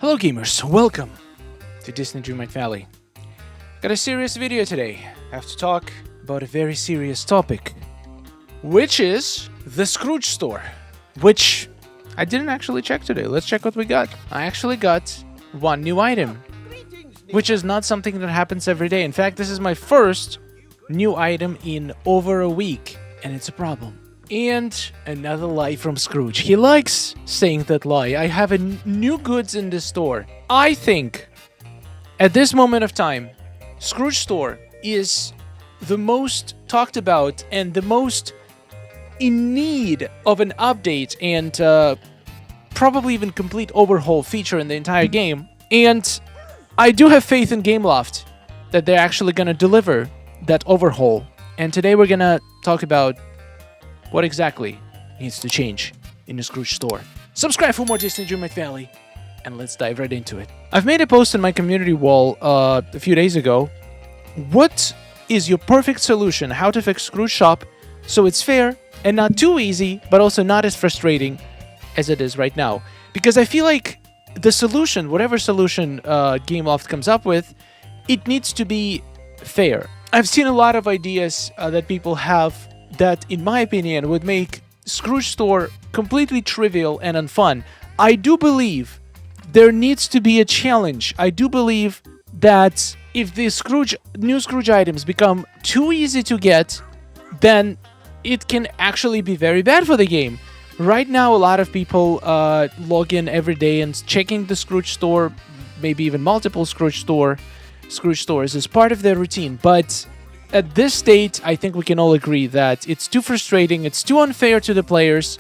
Hello gamers, welcome to DISNEY Dreamlight Valley. Got a serious video today. I have to talk about a very serious topic, which is the Scrooge Store, which I didn't actually check today. Let's check what we got. I actually got one new item, which is not something that happens every day. In fact, this is my first new item in over a week, and it's a problem. And another lie from Scrooge. He likes saying that lie. I have new goods in this store. I think at this moment of time, Scrooge Store is the most talked about and the most in need of an update and probably even complete overhaul feature in the entire game. And I do have faith in Gameloft that they're actually going to deliver that overhaul. And today we're going to talk about what exactly needs to change in the Scrooge Store. Subscribe for more Disney Dreamlight Valley, and let's dive right into it. I've made a post on my community wall a few days ago. What is your perfect solution how to fix Scrooge Shop so it's fair and not too easy, but also not as frustrating as it is right now? Because I feel like the solution, whatever solution Gameloft comes up with, it needs to be fair. I've seen a lot of ideas that people have that, in my opinion, would make Scrooge Store completely trivial and unfun. I do believe there needs to be a challenge. I do believe that if the new Scrooge items become too easy to get, then it can actually be very bad for the game. Right now, a lot of people log in every day and checking the Scrooge Store, maybe even multiple Scrooge stores as part of their routine. But at this state, I think we can all agree that it's too frustrating, it's too unfair to the players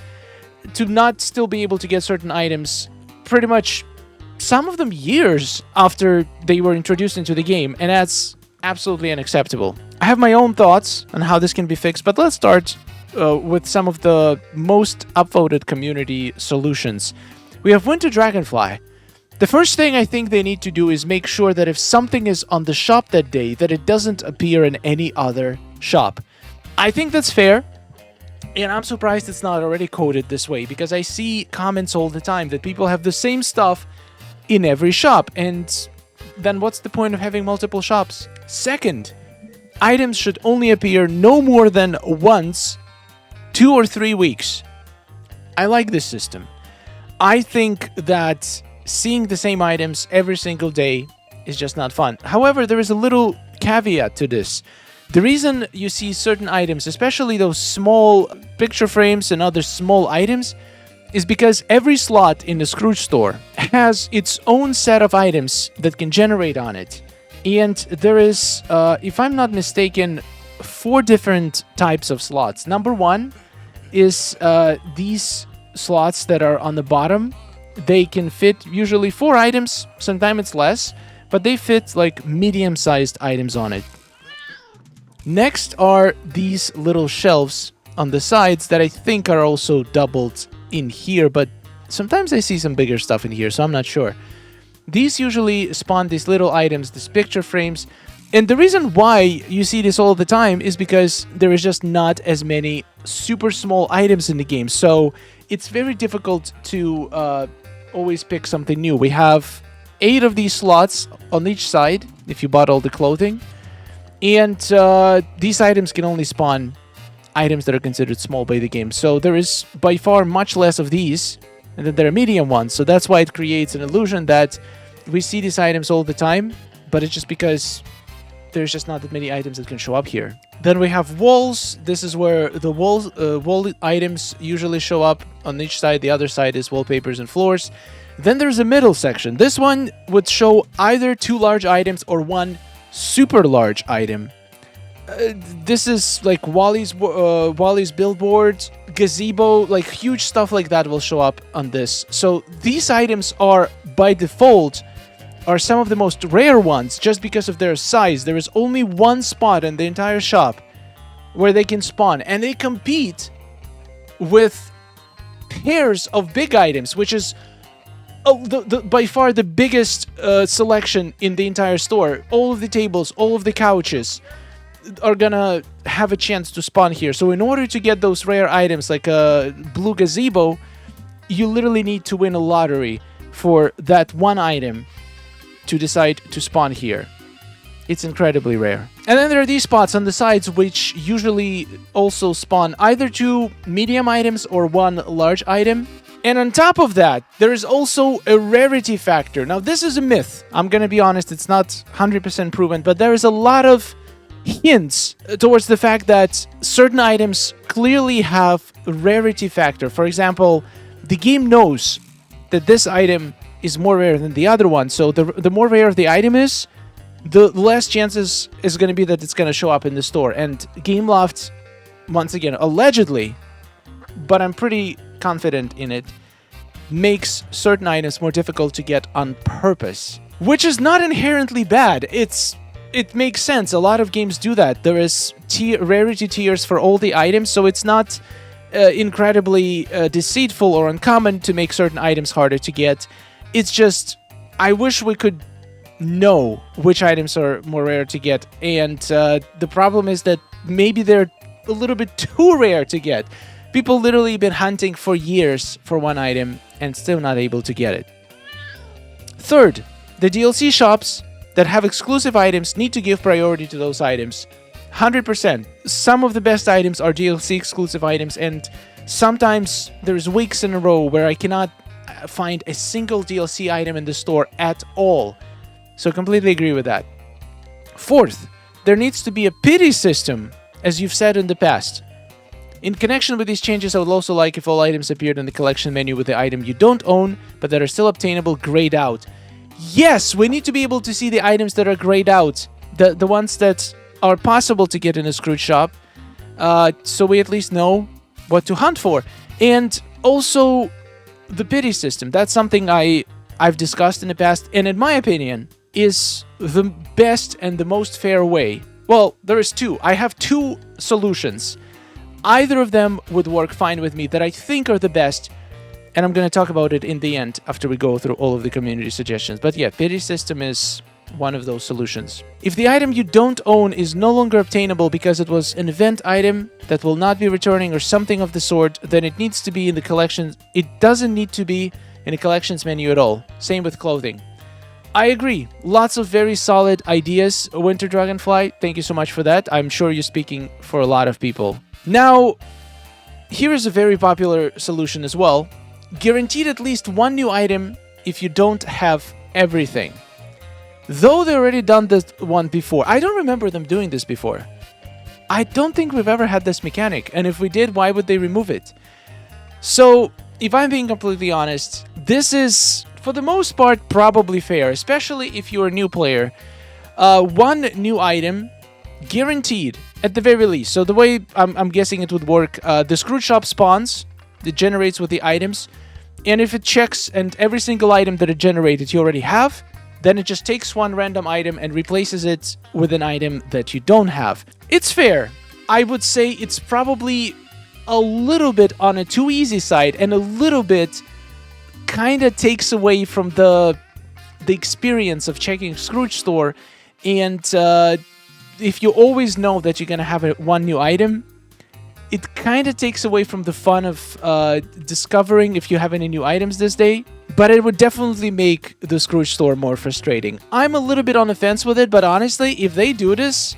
to not still be able to get certain items pretty much some of them years after they were introduced into the game, and that's absolutely unacceptable. I have my own thoughts on how this can be fixed, but let's start with some of the most upvoted community solutions. We have Winter Dragonfly. The first thing I think they need to do is make sure that if something is on the shop that day, that it doesn't appear in any other shop. I think that's fair, and I'm surprised it's not already coded this way, because I see comments all the time that people have the same stuff in every shop, and then what's the point of having multiple shops? Second, items should only appear no more than once, 2 or 3 weeks. I like this system. I think that seeing the same items every single day is just not fun. However, there is a little caveat to this. The reason you see certain items, especially those small picture frames and other small items, is because every slot in the Scrooge Store has its own set of items that can generate on it. And there is, if I'm not mistaken, 4 different types of slots. Number 1 is these slots that are on the bottom. They can fit usually 4 items, sometimes it's less, but they fit like medium-sized items on it. Next are these little shelves on the sides that I think are also doubled in here, but sometimes I see some bigger stuff in here, so I'm not sure. These usually spawn these little items, these picture frames, and the reason why you see this all the time is because there is just not as many super small items in the game, so it's very difficult to always pick something new. We have 8 of these slots on each side if you bought all the clothing, and these items can only spawn items that are considered small by the game. So there is by far much less of these, and then there are medium ones, so that's why it creates an illusion that we see these items all the time, but it's just because there's just not that many items that can show up here. Then we have walls. This is where the wall items usually show up on each side. The other side is wallpapers and floors. Then there's a middle section. This one would show either 2 large items or 1 super large item. This is like Wally's billboard, gazebo, like huge stuff like that will show up on this. So these items are, by default, are some of the most rare ones just because of their size. There is only 1 spot in the entire shop where they can spawn, and they compete with pairs of big items, which is by far the biggest selection in the entire store. All of the tables, all of the couches are gonna have a chance to spawn here. So in order to get those rare items like a blue gazebo, you literally need to win a lottery. for that one item to decide to spawn here. It's incredibly rare. And then there are these spots on the sides which usually also spawn either 2 medium items or 1 large item. And on top of that, there is also a rarity factor. Now, this is a myth. I'm gonna be honest, it's not 100% proven, but there is a lot of hints towards the fact that certain items clearly have a rarity factor. For example, the game knows that this item is more rare than the other one, so the more rare the item is, the less chances is going to be that it's going to show up in the store. And Gameloft, once again, allegedly, but I'm pretty confident in it, makes certain items more difficult to get on purpose, which is not inherently bad. It makes sense. A lot of games do that. There is rarity tiers for all the items, so it's not incredibly deceitful or uncommon to make certain items harder to get. It's just, I wish we could know which items are more rare to get, and the problem is that maybe they're a little bit too rare to get. People literally been hunting for years for one item and still not able to get it. Third, the DLC shops that have exclusive items need to give priority to those items. 100%. Some of the best items are DLC exclusive items, and sometimes there's weeks in a row where I cannot find a single DLC item in the store at all. So completely agree with that. Fourth, there needs to be a pity system, as you've said in the past. In connection with these changes, I would also like if all items appeared in the collection menu with the item you don't own, but that are still obtainable, grayed out. Yes, we need to be able to see the items that are grayed out, the ones that are possible to get in a Scrooge shop, so we at least know what to hunt for. And also, the pity system. That's something I've discussed in the past, and in my opinion, is the best and the most fair way. Well, there is 2. I have 2 solutions. Either of them would work fine with me that I think are the best, and I'm going to talk about it in the end after we go through all of the community suggestions. But yeah, pity system is one of those solutions. If the item you don't own is no longer obtainable because it was an event item that will not be returning or something of the sort, then it needs to be in the collection. It doesn't need to be in the collections menu at all. Same with clothing. I agree. Lots of very solid ideas, Winter Dragonfly. Thank you so much for that. I'm sure you're speaking for a lot of people. Now, here is a very popular solution as well. Guaranteed at least 1 new item if you don't have everything. Though they already done this one before. I don't remember them doing this before. I don't think we've ever had this mechanic, and if we did, why would they remove it? So, if I'm being completely honest, this is, for the most part, probably fair, especially if you're a new player. 1 new item, guaranteed, at the very least. So the way I'm guessing it would work, the Scrooge Shop spawns, it generates with the items, and if it checks and every single item that it generated you already have, then it just takes 1 random item and replaces it with an item that you don't have. It's fair. I would say it's probably a little bit on a too easy side, and a little bit kind of takes away from the experience of checking Scrooge Store. And if you always know that you're gonna have 1 new item, it kind of takes away from the fun of discovering if you have any new items this day. But it would definitely make the Scrooge Store more frustrating. I'm a little bit on the fence with it, but honestly, if they do this,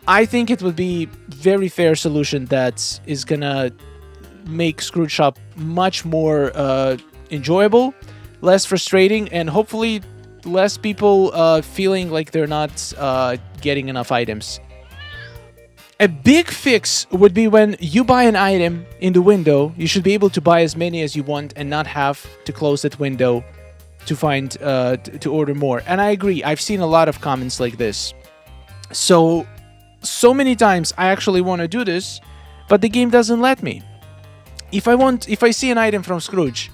I think it would be very fair solution that is gonna make Scrooge Shop much more enjoyable, less frustrating, and hopefully less people feeling like they're not getting enough items. A big fix would be when you buy an item in the window, you should be able to buy as many as you want and not have to close that window to find to order more. And I agree, I've seen a lot of comments like this. So many times I actually want to do this, but the game doesn't let me. If I see an item from Scrooge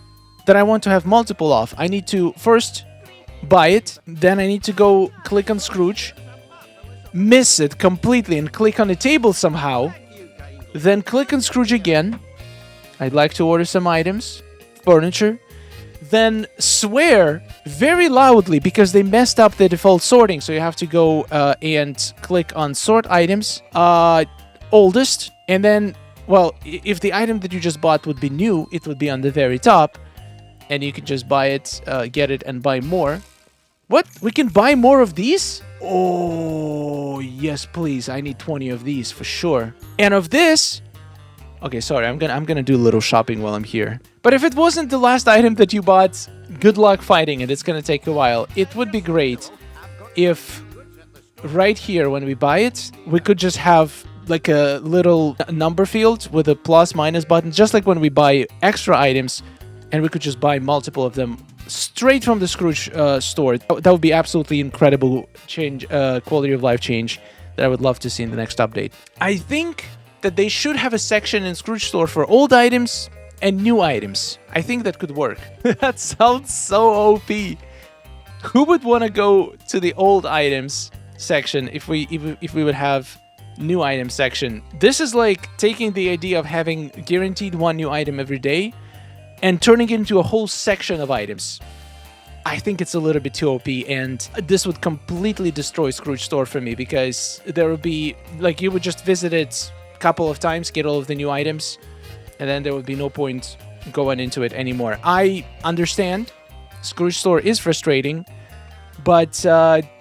that I want to have multiple of, I need to first buy it, then I need to go click on Scrooge, miss it completely and click on the table somehow, then click on Scrooge again. I'd like to order some items, furniture, then swear very loudly because they messed up the default sorting, so you have to go and click on sort items, oldest, and then, well, if the item that you just bought would be new, it would be on the very top, and you can just buy it, get it, and buy more. What? We can buy more of these? Oh, yes, please. I need 20 of these for sure. And of this... Okay, sorry, I'm gonna do a little shopping while I'm here. But if it wasn't the last item that you bought, good luck fighting it. It's gonna take a while. It would be great if right here when we buy it, we could just have like a little number field with a plus minus button, just like when we buy extra items, and we could just buy multiple of them straight from the Scrooge store. That would be absolutely incredible change, quality of life change that I would love to see in the next update. I think that they should have a section in Scrooge Store for old items and new items. I think that could work. That sounds so OP. Who would want to go to the old items section if we would have new item section? This is like taking the idea of having guaranteed one new item every day and turning it into a whole section of items. I think it's a little bit too OP, and this would completely destroy Scrooge Store for me, because there would be, like, you would just visit it couple of times, get all of the new items, and then there would be no point going into it anymore. I understand Scrooge Store is frustrating, but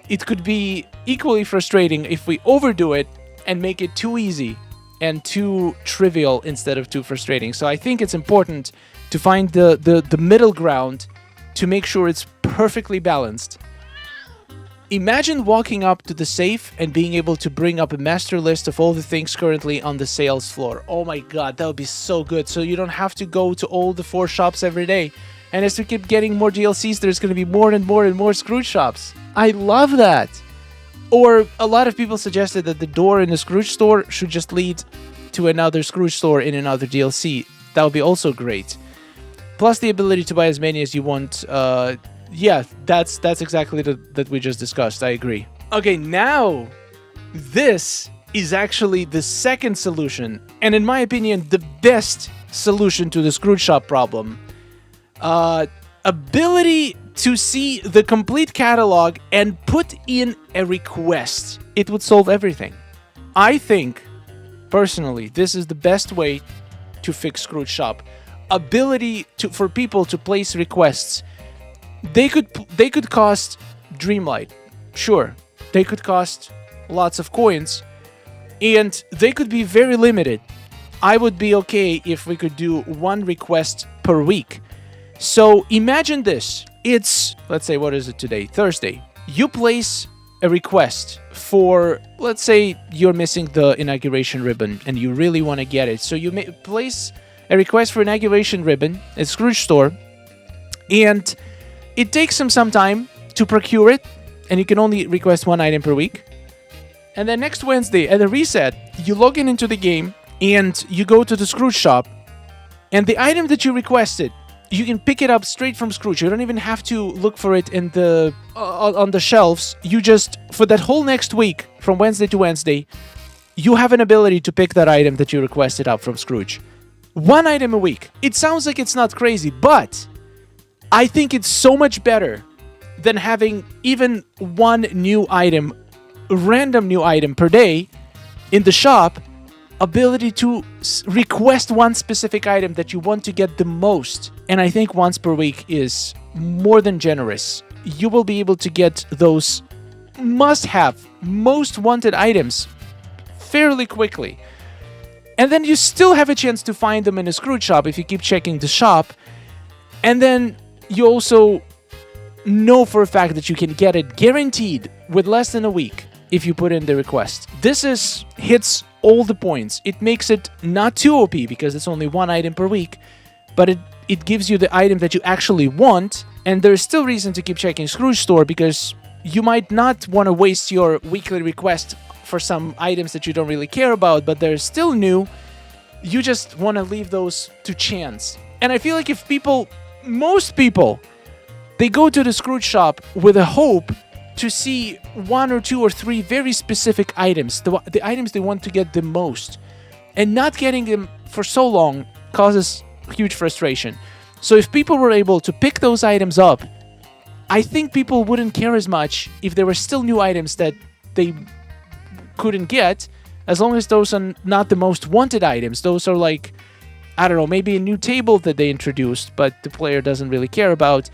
it could be equally frustrating if we overdo it and make it too easy and too trivial instead of too frustrating. So I think it's important to find the middle ground to make sure it's perfectly balanced. Imagine walking up to the safe and being able to bring up a master list of all the things currently on the sales floor. Oh my god, that would be so good. So you don't have to go to all the 4 shops every day. And as we keep getting more DLCs, there's going to be more and more and more Scrooge shops. I love that. Or a lot of people suggested that the door in the Scrooge store should just lead to another Scrooge store in another DLC. That would be also great. Plus the ability to buy as many as you want. Yeah, that's exactly that we just discussed. I agree. Okay, now this is actually the second solution, and in my opinion, the best solution to the Scrooge Shop problem. Ability to see the complete catalog and put in a request. It would solve everything. I think, personally, this is the best way to fix Scrooge Shop. Ability for people to place requests. They could cost Dreamlight, sure. They could cost lots of coins, and they could be very limited. I would be okay if we could do 1 request per week. So imagine this. It's, let's say, what is it today? Thursday. You place a request for, let's say you're missing the inauguration ribbon and you really want to get it. So you may place a request for inauguration ribbon at Scrooge Store, and it takes some time to procure it, and you can only request 1 item per week. And then next Wednesday, at a reset, you log into the game, and you go to the Scrooge Shop, and the item that you requested, you can pick it up straight from Scrooge. You don't even have to look for it in the on the shelves. You just, for that whole next week, from Wednesday to Wednesday, you have an ability to pick that item that you requested up from Scrooge. 1 item a week. It sounds like it's not crazy, but I think it's so much better than having even 1 new item, random new item per day in the shop. Ability to request 1 specific item that you want to get the most. And I think once per week is more than generous. You will be able to get those must-have, most wanted items fairly quickly. And then you still have a chance to find them in a Scrooge Shop if you keep checking the shop. And then you also know for a fact that you can get it guaranteed with less than a week if you put in the request. This hits all the points. It makes it not too OP because it's only 1 item per week, but it gives you the item that you actually want, and there's still reason to keep checking Scrooge Store because you might not want to waste your weekly request for some items that you don't really care about, but they're still new. You just want to leave those to chance. And I feel like if most people, they go to the Scrooge Shop with a hope to see 1 or 2 or 3 very specific items, the items they want to get the most, and not getting them for so long causes huge frustration. So if people were able to pick those items up, I think people wouldn't care as much if there were still new items that they couldn't get, as long as those are not the most wanted items. Those are like I don't know, maybe a new table that they introduced, but the player doesn't really care about.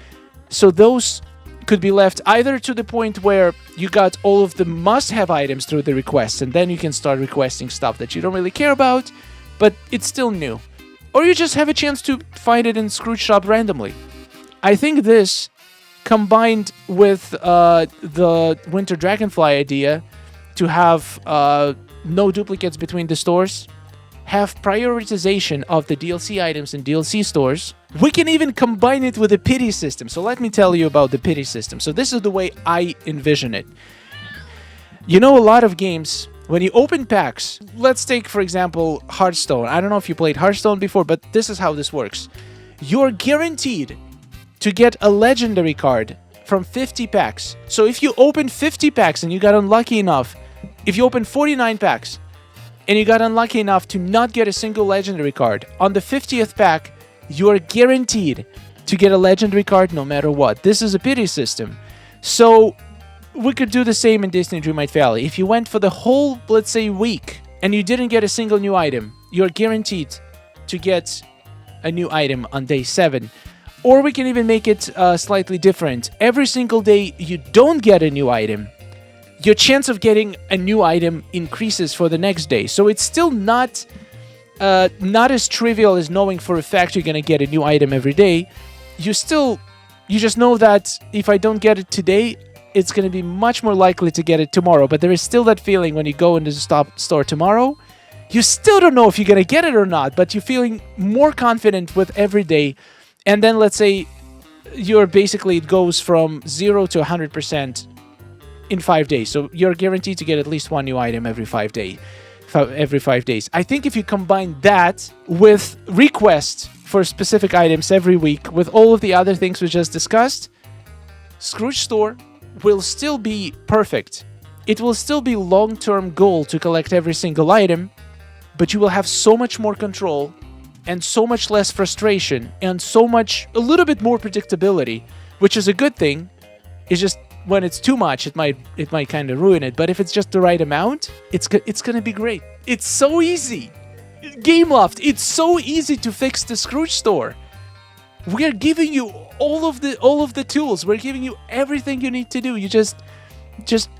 So those could be left either to the point where you got all of the must-have items through the requests, and then you can start requesting stuff that you don't really care about, but it's still new. Or you just have a chance to find it in Scrooge Shop randomly. I think this, combined with the Winter Dragonfly idea to have no duplicates between the stores, have prioritization of the DLC items in DLC stores. We can even combine it with a pity system. So let me tell you about the pity system. So this is the way I envision it. You know, a lot of games, when you open packs, let's take, for example, Hearthstone. I don't know if you played Hearthstone before, but this is how this works. You're guaranteed to get a legendary card from 50 packs. So if you open 50 packs and you got unlucky enough, if you open 49 packs and you got unlucky enough to not get a single legendary card, on the 50th pack, you are guaranteed to get a legendary card no matter what. This is a pity system. So we could do the same in Disney Dreamlight Valley. If you went for the whole, let's say, week and you didn't get a single new item, you're guaranteed to get a new item on day 7. Or we can even make it slightly different. Every single day you don't get a new item, your chance of getting a new item increases for the next day. So it's still not as trivial as knowing for a fact you're going to get a new item every day. You just know that if I don't get it today, it's going to be much more likely to get it tomorrow. But there is still that feeling when you go into the store tomorrow, you still don't know if you're going to get it or not, but you're feeling more confident with every day. And then let's say it goes from 0 to 100% in 5 days. So you're guaranteed to get at least one new item every 5 days. I think if you combine that with requests for specific items every week, with all of the other things we just discussed, Scrooge Store will still be perfect. It will still be long-term goal to collect every single item, but you will have so much more control and so much less frustration and a little bit more predictability, which is a good thing. It's just when it's too much, it might kind of ruin it. But if it's just the right amount, it's gonna be great. It's so easy. Gameloft, it's so easy to fix the Scrooge Store. We are giving you all of the tools. We're giving you everything you need to do. You just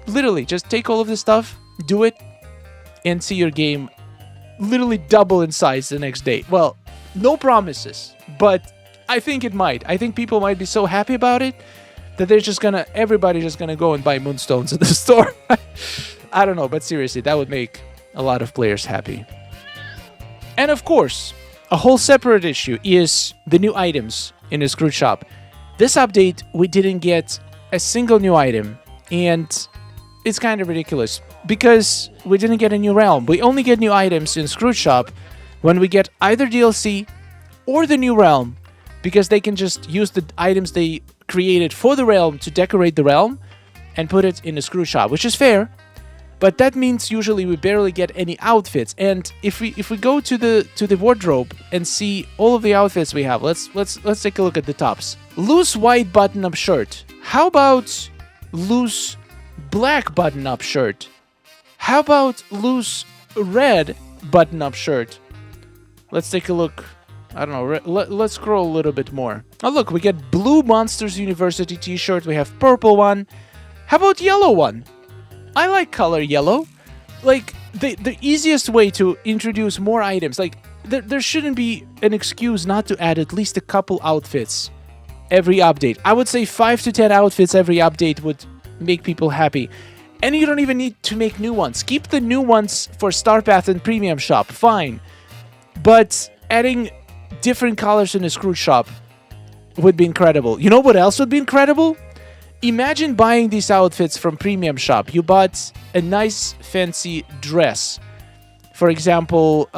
literally just take all of this stuff, do it, and see your game literally double in size the next day. Well, no promises, but I think it might. I think people might be so happy about it that everybody's just gonna go and buy moonstones in the store. I don't know, but seriously, that would make a lot of players happy. And of course, a whole separate issue is the new items in the Scrooge Shop. This update, we didn't get a single new item, and it's kind of ridiculous because we didn't get a new realm. We only get new items in Scrooge Shop when we get either DLC or the new realm, because they can just use the items they created for the realm to decorate the realm and put it in the Scrooge Shop, which is fair. But that means usually we barely get any outfits. And if we go to the wardrobe and see all of the outfits we have, let's take a look at the tops. Loose white button-up shirt. How about loose black button-up shirt? How about loose red button-up shirt? Let's take a look. I don't know. Let's scroll a little bit more. Oh, look, we get blue Monsters University t-shirt. We have purple one. How about yellow one? I like color yellow. Like, the easiest way to introduce more items, like, there shouldn't be an excuse not to add at least a couple outfits every update. I would say 5 to 10 outfits every update would make people happy. And you don't even need to make new ones. Keep the new ones for Star Path and Premium Shop, fine. But adding different colors in the Scrooge Shop would be incredible. You know what else would be incredible? Imagine buying these outfits from Premium Shop. You bought a nice fancy dress. For example,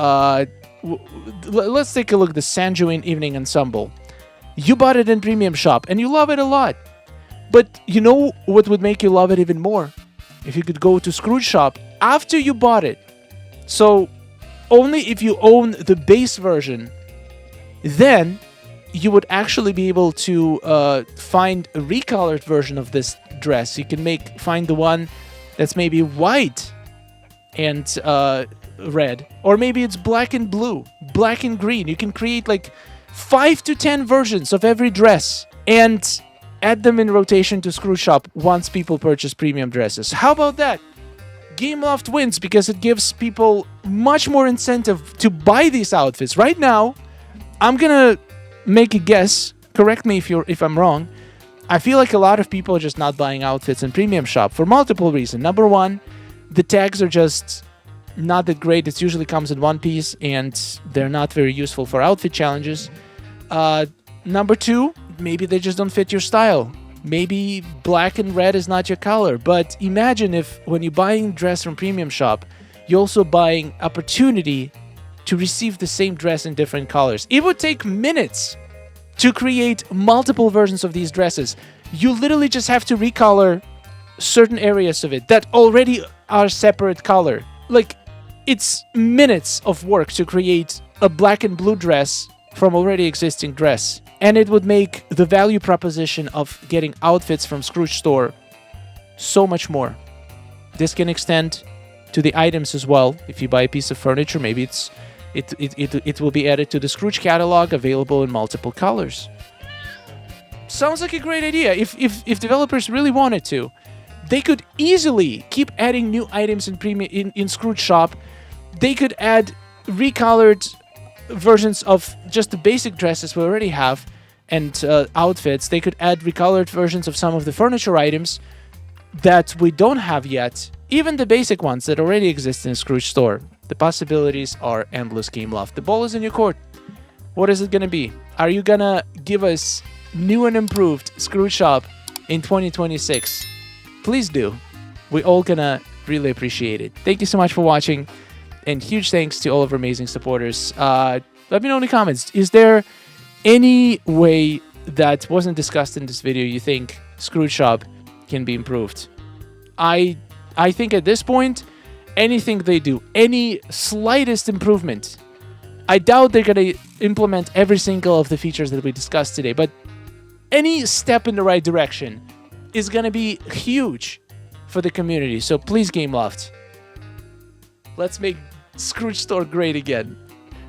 let's take a look at the Sanjuin Evening Ensemble. You bought it in Premium Shop and you love it a lot. But you know what would make you love it even more? If you could go to Scrooge Shop after you bought it. So only if you own the base version, then you would actually be able to find a recolored version of this dress. You can find the one that's maybe white and red, or maybe it's black and blue. black and green. You can create like 5 to 10 versions of every dress and add them in rotation to Scrooge Shop once people purchase premium dresses. How about that? Gameloft wins because it gives people much more incentive to buy these outfits. Right now, I'm gonna make a guess. Correct me if I'm wrong. I feel like a lot of people are just not buying outfits in Premium Shop for multiple reasons. Number one, the tags are just not that great. It usually comes in one piece, and they're not very useful for outfit challenges. Number two, maybe they just don't fit your style. Maybe black and red is not your color. But imagine if when you're buying dress from Premium Shop, you're also buying opportunity to receive the same dress in different colors. It would take minutes to create multiple versions of these dresses. You literally just have to recolor certain areas of it that already are separate color. Like, it's minutes of work to create a black and blue dress from already existing dress. And it would make the value proposition of getting outfits from Scrooge Store so much more. This can extend to the items as well. If you buy a piece of furniture, maybe it will be added to the Scrooge catalog, available in multiple colors. Sounds like a great idea. If developers really wanted to, they could easily keep adding new items in Scrooge Shop. They could add recolored versions of just the basic dresses we already have and outfits. They could add recolored versions of some of the furniture items that we don't have yet. Even the basic ones that already exist in Scrooge Store. The possibilities are endless, Gameloft. The ball is in your court. What is it going to be? Are you going to give us new and improved Scrooge Shop in 2026? Please do. We're all going to really appreciate it. Thank you so much for watching. And huge thanks to all of our amazing supporters. Let me know in the comments. Is there any way that wasn't discussed in this video you think Scrooge Shop can be improved? I think at this point, anything they do, any slightest improvement, I doubt they're going to implement every single of the features that we discussed today, but any step in the right direction is going to be huge for the community. So please, Gameloft, let's make Scrooge Store great again.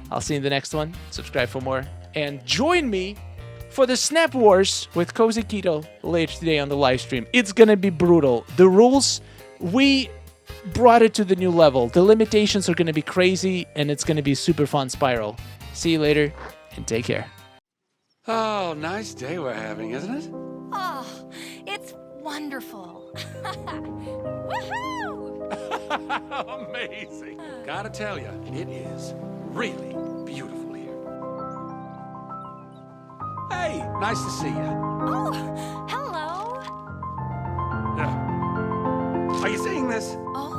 I'll see you in the next one. Subscribe for more. And join me for the Snap Wars with Cozy Keto later today on the live stream. It's going to be brutal. The rules, we brought it to the new level. The limitations are going to be crazy, and it's going to be a super fun spiral. See you later, and take care. Oh, nice day we're having, isn't it? Oh, it's wonderful. Woohoo! Amazing. Gotta tell you, it is really beautiful here. Hey, nice to see you. Oh, hello. Are you seeing this? Oh,